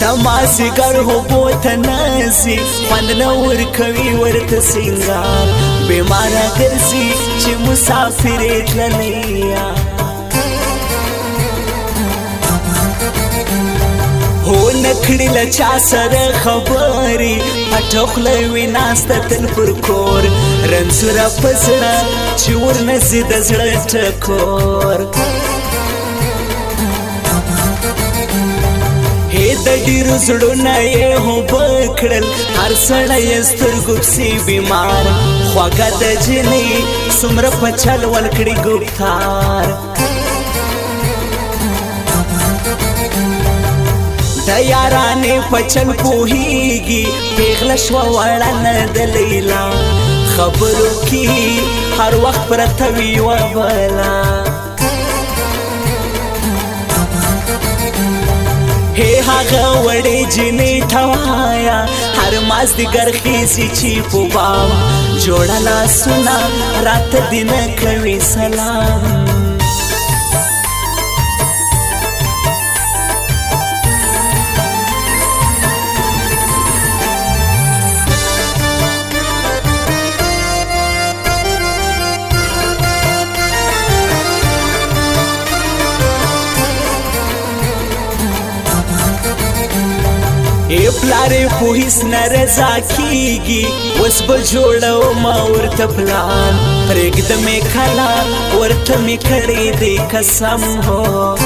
دماسګر هوبو ته نازي خوند نه ورکوي ورته سینګار بیماره ګرځي چې مسافر یې تللی یا هو نکړي له چا سره خبرې پټه خوله وي ناسته تل پر کور رنځوره په زړه چې ورنځي د زړه ټکور د ډېرو زړونه یې هوبه کړل هر سړی یې سترګو پسې بیمار خواږه د جنۍ څومره په چل ول کړي ګفتار د یارانې په چل پوهېږي پېغله شوه وړه نه د لیلا خبرو کې هر وخت پرته وي یوه بله هی هغه وړې جنې ته وایه هر مازدیګر خیزي چې په بام جوړه لاسونه راته دې نه کوي سلام ای پلارې خو هیڅ نه رضا کېږي اوس به جوړوم ورته پلان پرېږده مې کله ورته مې کړی دی قسم هو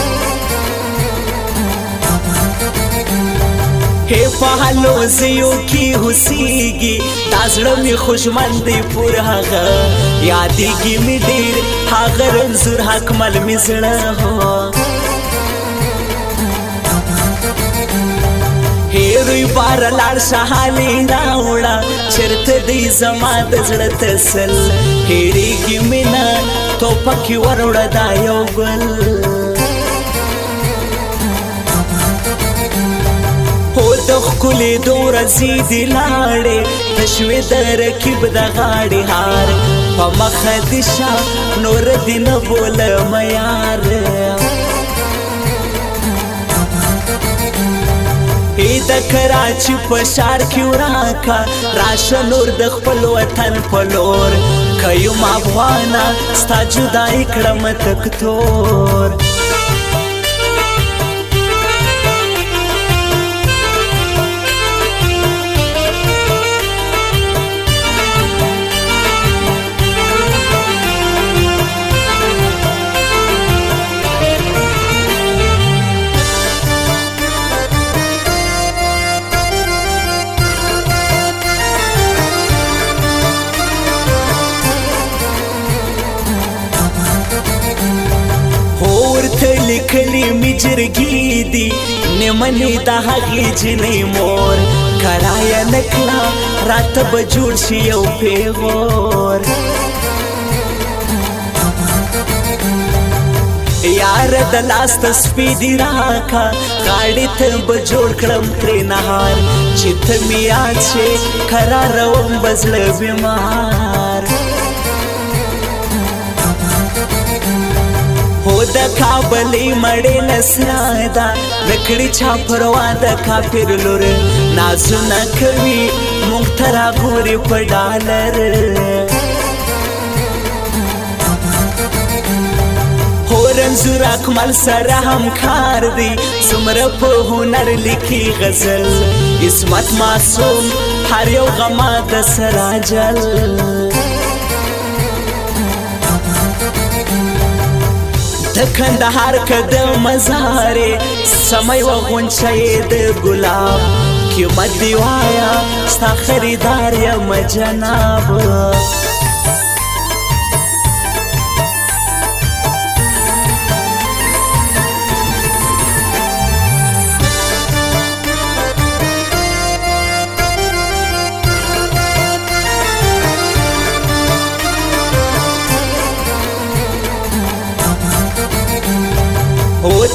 هی په حلوزیو کې اوسېږي دا زړه مې خوشمن دی پر هغه یادېږي مې ډېر هغه رنځور حکمل مې زړه هو هیروی بار لاړ شهالي راوړه چېرته دی زما د زړه تسل هېرېږي مې نه توپکې وروړه دا یو ګل هو د ښکلېدو ورځې دې لاړې ته شوې د رکیب د غاړې هار په مخه دې شه نور دې نه بولم یار د کراچي په ښار کې وراکه راشه نور د خپل وطن په لور که یم افغانه ستا جدایي کړم تک تور لیکلی می جرګې دي نیمنې د هغې جنۍ مور کرایه نکړه راته به جوړ شي یو پیغور یاره د لاس ته سپي دي راکه غاړې ته به جوړ کړم ترې نهار چې ته مې یاد شې کراروم به زړه بیمار هو د کابلې مړې نسنا ده نکړي چا پروا د کافر لور نازونه کوي موږ ته راګوري په ډالر هو رنځور اکمل سره همکار دی څومره په هنر لیکي غزل عصمت معصوم هر یو غما د سراجل د کندهار که د مزارې سمی و غونچه د ګلاب قیمت دی وایه ستا خریدار یم جناب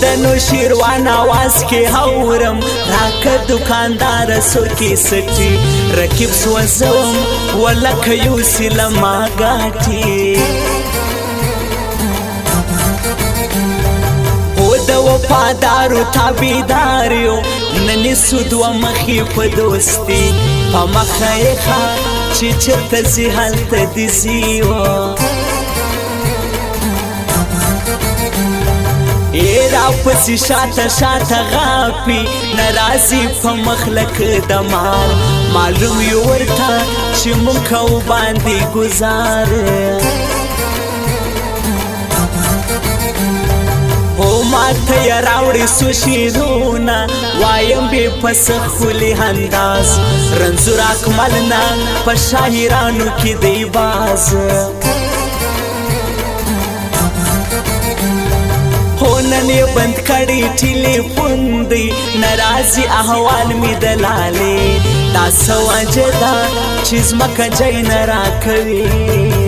د نوشیروان आवाज کې هورم راکه دکاندار سرکی سټي رکیب سوزم ولکه یو سلما غاټي او د وفادارو تابعداریو نن نیسو دو مخی په دوستی په مخه یې ښه چې چېرته ځي هلته دې ځي راپسې شاته شاته غاپي ناراضي په مخ لکه د مار معلوم یې ورته چې مونږ کوو باندې ګزار هو ماته یې راوړې څو شعرونه وایم بې په څه ښکلي انداز رنځور اکمل نه په شاعرانو کې دی باز نن یې بند کړی ټیلیفون دی ناراضي احوال مې د لالې دا څه وجه ده چې ځمکه جای نه راکوي